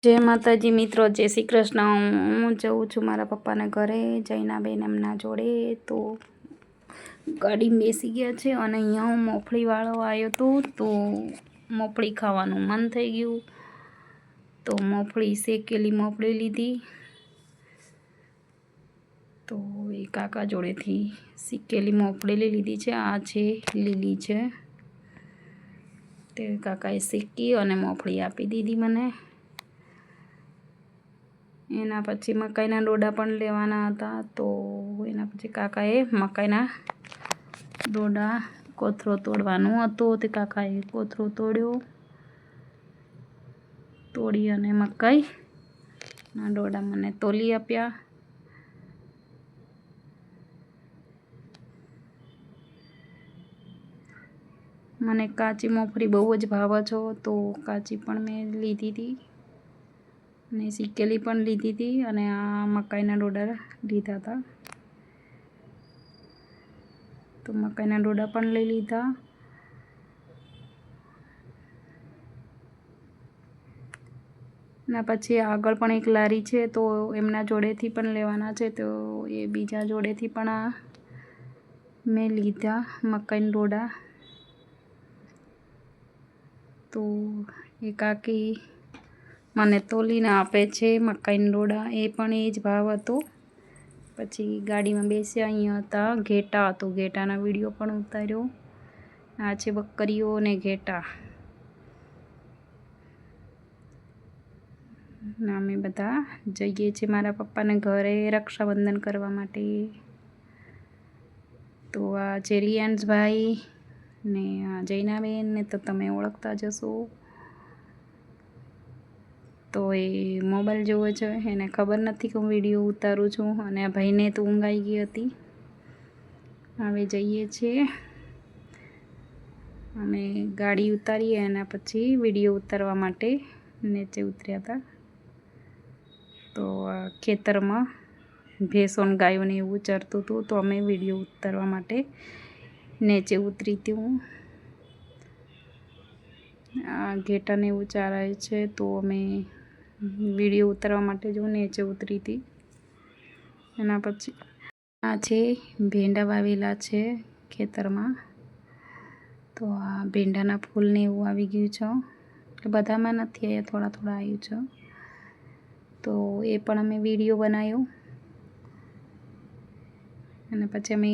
जय माताजी मित्रों, जय श्री कृष्ण। हूँ जाऊँ छूँ मारा पप्पाना घरे जैनाबेन एमना जोड़े। तो गाड़ी में बेसी गया है और अहींया हूँ मोफड़ी वाळो आयो तो मोफड़ी खावानुं मन थई गयुं। तो मोफड़ी शेकेली मोफड़ी लीधी। तो ए काका जोड़ेथी शेकेली मोफड़ी लीधी छे। आ छे लीली छे। ते काकाए शेकी अने मोफड़ी आपी दीधी मने। एना पछी मकाईना डोडा पण लेवाना हता। तो एना पछी काकाए मकाईना डोडा कोथरो तोड़वानो हतो। ते काकाए कोथरो तोड्यो। तोड़ी अने मकाईना डोडा मने तोली आप्या। मने काची मोफड़ी बहु ज भावे छे तो काची पण मैं लीधी थी ने शेकेली पण लीधी थी अने आ मकाईना डोडा लीधा था। तो मकाईना डोडा पण लई लीधा। ना पछी आगळ पण एक लारी छे तो एमना जोड़ेथी पण लेवाना छे। तो ए बीजा जोड़ेथी पण आ मैं लीधा मकाईना डोडा। तो ए काकी मने तोलीने आपे छे मकाईना डोडा। ए पण ए ज भाव हतो। पछी गाड़ी में बेस्या। अहींया हता घेटा हतो, घेटाना विडियो पण उतार्यो। आ छे बकरीओ ने घेटा। અમે બધા જઈએ છીએ મારા પપ્પાને ઘરે રક્ષાબંધન કરવા માટે। તો આ છે રિયાન્સભાઈ ને આ જૈનાબેન ને તો તમે ઓળખતા જ હશો। તો એ મોબાઈલ જોવે છે, એને ખબર નથી કે હું વિડીયો ઉતારું છું અને આ ભાઈને તો ઊંઘ આવી ગઈ હતી। હવે જઈએ છીએ અમે ગાડી ઉતારીએ એના પછી વિડીયો ઉતારવા માટે નીચે ઉતર્યા હતા। तो खेतर में भैंसों गायों ने एवं चरतुं हतुं। तो अमे विडियो उतारवा माटे नीचे उतरी थी हूँ। आ घेटा ने एवं चाराय छे तो अमे विडियो उतारवा माटे जो नीचे उतरी थी। एना पछी आ छे भेंडा वावेला छे खेतर में। तो आ भेंडाना फूल ने एवं आवी गयुं छे, बधामां नथी आव्या, थोड़ा थोड़ा आव्युं छे। तो ए पण अमे विडियो बनाव्यो अने पछी अमे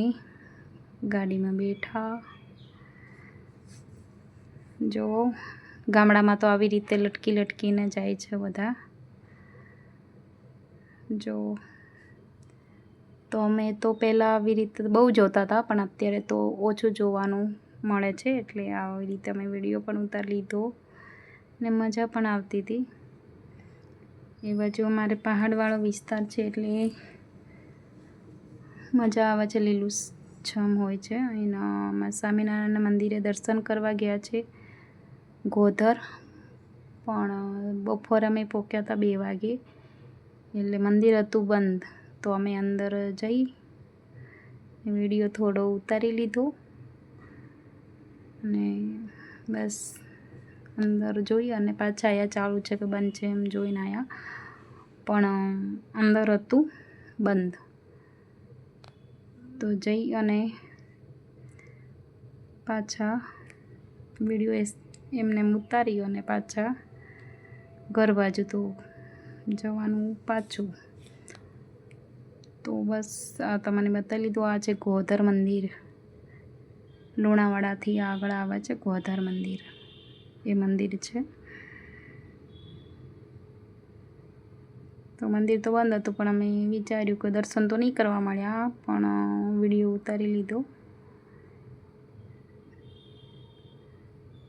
गाड़ी में बैठा। जो गामडामां तो आवी रीते लटकी लटकीने जाय छे बधा। जो तो अमे तो पहेला आवी रीते बहु जोता था पण अत्यारे तो ओछुं जोवानुं मळे छे एटले आवी रीते अमे विडियो पण उतारी लीधो ने मजा पण आवती थी। ए बाजू अमारे पहाड़वाळो विस्तार छे एटले मजा आवे छे, લીલુંછમ होय छे। अहींना अमे स्वामीनारायण मंदिरे दर्शन करवा गया छे गोधर, पण बपोरे अमे पोक्या था 2 वागे एटले मंदिर हतुं बंध। तो अमे अंदर जई विडियो थोड़ो उतारी लीधो ने बस अंदर जोई अने पाछा आया चालू छे के बंद छे एम जोईने आया, पण अंदर हतुं बंध। तो जई अने पाछा विडियो एमने उतारी अने पाछा घर बाजू तो जवानुं पाछुं। तो बस आ तमने बतावी लीधुं। आ छे गोधर मंदिर, લુણાવાડાથી આગળ આવે છે ગોધર મંદિર, એ મંદિર છે। तो मंदिर तो बंद हतुं पण अमे विचार्युं के दर्शन तो नहीं करवा मळ्या पण विडियो उतारी लीधो।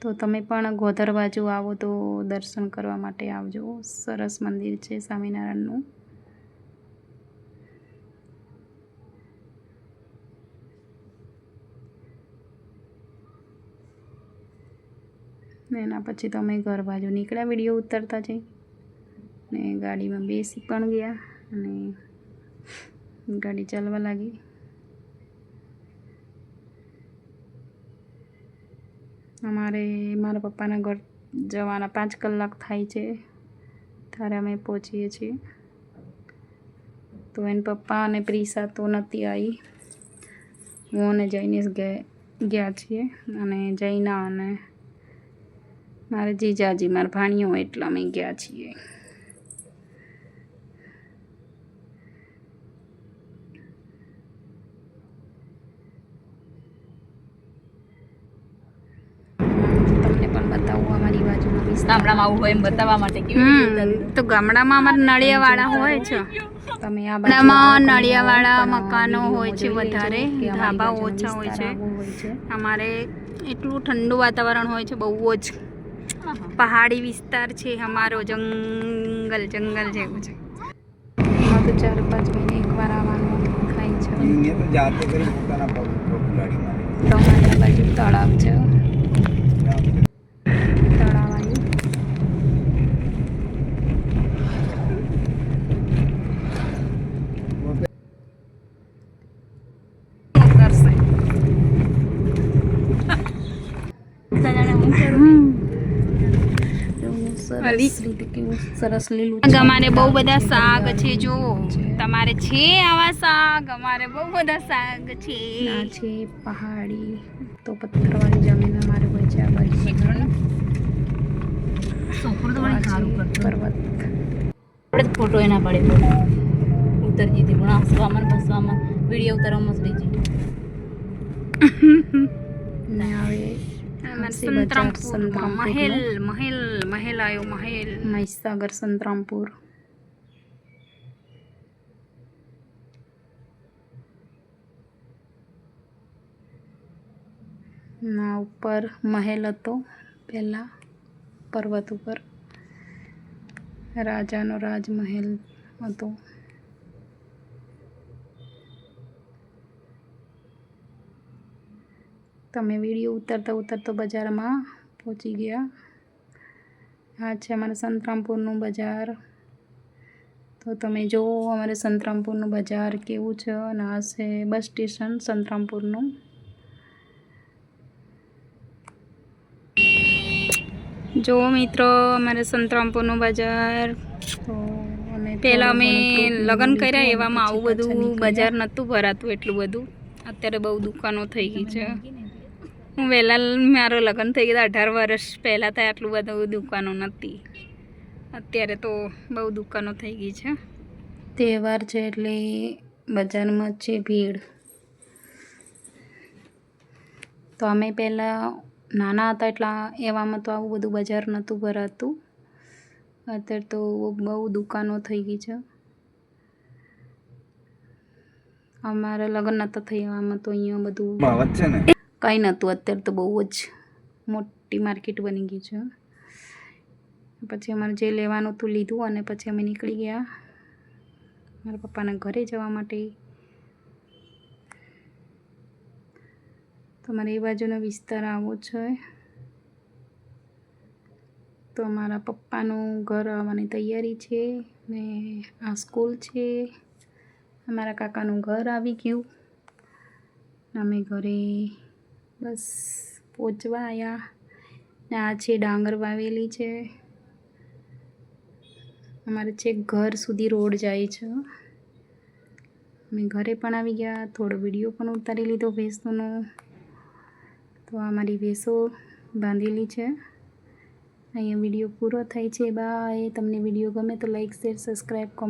तो तमे पण गोधर बाजू आवो तो दर्शन करवा माटे आवजो। सरस मंदिर छे स्वामीनारायणनुं। एना पछी तो अमे घर बाजू निकळ्या विडियो उतारता जई ने गाड़ी में बेसी पण गया अने गाड़ी चालवा लागी। अमारे मारा पप्पाना घर जवाना 5 कलाक थाय छे। ત્યારે અમે પહોંચીએ છીએ. તો એના પપ્પા અને પ્રિસા તો નથી આવી. હું અને જૈનેશ ગયા છીએ, અને જૈના અને મારા જીજાજી મારા ભાણીઓ એટલા અમે ગયા છીએ. તમને પણ બતાવું અમારી બાજુનો વિસ્તાર. ગામડામાં આવું હોય એમ બતાવવા માટે તો ગામડામાં અમારા નળિયાવાળા હોય છે. તમે આ ગામડામાં નળિયાવાળા મકાનો હોય છે વધારે, ધાબા ઓછા હોય છે. અમારે એટલું ઠંડુ વાતાવરણ હોય છે, બહુ જ પહાડી વિસ્તાર છે અમારો, જંગલ જેવું છે. એમાં તો 4-5 મહિને એકવાર આવવાનું થાય છે. તો અમારી બાજુ તળાવ છે, તળાવ આવ્યું. સરસ લીલું. અમારે બહુ બધા શાક છે, જો તમારે છે આવા શાક, અમારે બહુ બધા શાક છે. આ છે પહાડી, તો પથ્થરવાળી જમીન અમારે હોય છે આ બાજુ. પર્વત ફોટો એના પડે ઉતરજી હતી પણ હસવામાં વિડીયો ઉતારવામાં મસ્ત રહી ને હવે સંતરામપુર મહેલ આવ્યો, મહીસાગર સંતરામપુર. ના ઉપર મહેલ હતો પહેલાં, પર્વત ઉપર રાજાનો રાજમહેલ હતો. તમે વિડીયો ઉતરતા બજારમાં પહોંચી ગયા. આ છે અમારા સંતરામપુરનું બજાર. તો તમે જુઓ અમારે સંતરામપુરનું બજાર કેવું છે. અને આ છે બસ સ્ટેશન સંતરામપુરનું. જો મિત્રો અમારે સંતરામપુરનું બજાર. તો પહેલાં અમે લગ્ન કર્યા એવામાં આવું બધું બજાર નહોતું ભરાતું એટલું બધું. અત્યારે બહુ દુકાનો થઈ ગઈ છે. હું વહેલા મારો લગ્ન થઈ ગયા 18 વર્ષ પહેલાં થાય, આટલું બધું દુકાનો નહોતી. અત્યારે તો બહુ દુકાનો થઈ ગઈ છે. તહેવાર છે એટલે બજારમાં છે ભીડ. તો અમે પહેલાં નાના હતા એટલા એવામાં તો આવું બધું બજાર નહોતું ભરાતું. અત્યારે તો બહુ દુકાનો થઈ ગઈ છે. અમારા લગ્ન નહોતા થઈ એવામાં તો અહીંયા બધું કંઈ નહોતું. અત્યારે તો બહુ જ મોટી માર્કેટ બની ગઈ છે. પછી અમારે જે લેવાનું હતું લીધું, અને પછી અમે નીકળી ગયા મારા પપ્પાના ઘરે જવા માટે. તો મારે એ બાજુનો વિસ્તાર આવો છે. તો મારા પપ્પાનું ઘર આવવાની તૈયારી છે, ને આ સ્કૂલ છે. અમારા કાકાનું ઘર આવી ગયું. અમે ઘરે બસ પહોંચવા આવ્યા. ને આ છે ડાંગર વાવેલી છે. અમારે છેક ઘર સુધી રોડ જાય છે. અમે ઘરે પણ આવી ગયા. થોડો વિડીયો પણ ઉતારી લીધો ભેંસોનો. તો આ મારી ભેંસો બાંધેલી છે. અહીંયા વિડીયો પૂરો થાય છે. બાય. તમને વિડીયો ગમે તો લાઈક, શેર, સબસ્ક્રાઈબ, કોમેન્ટ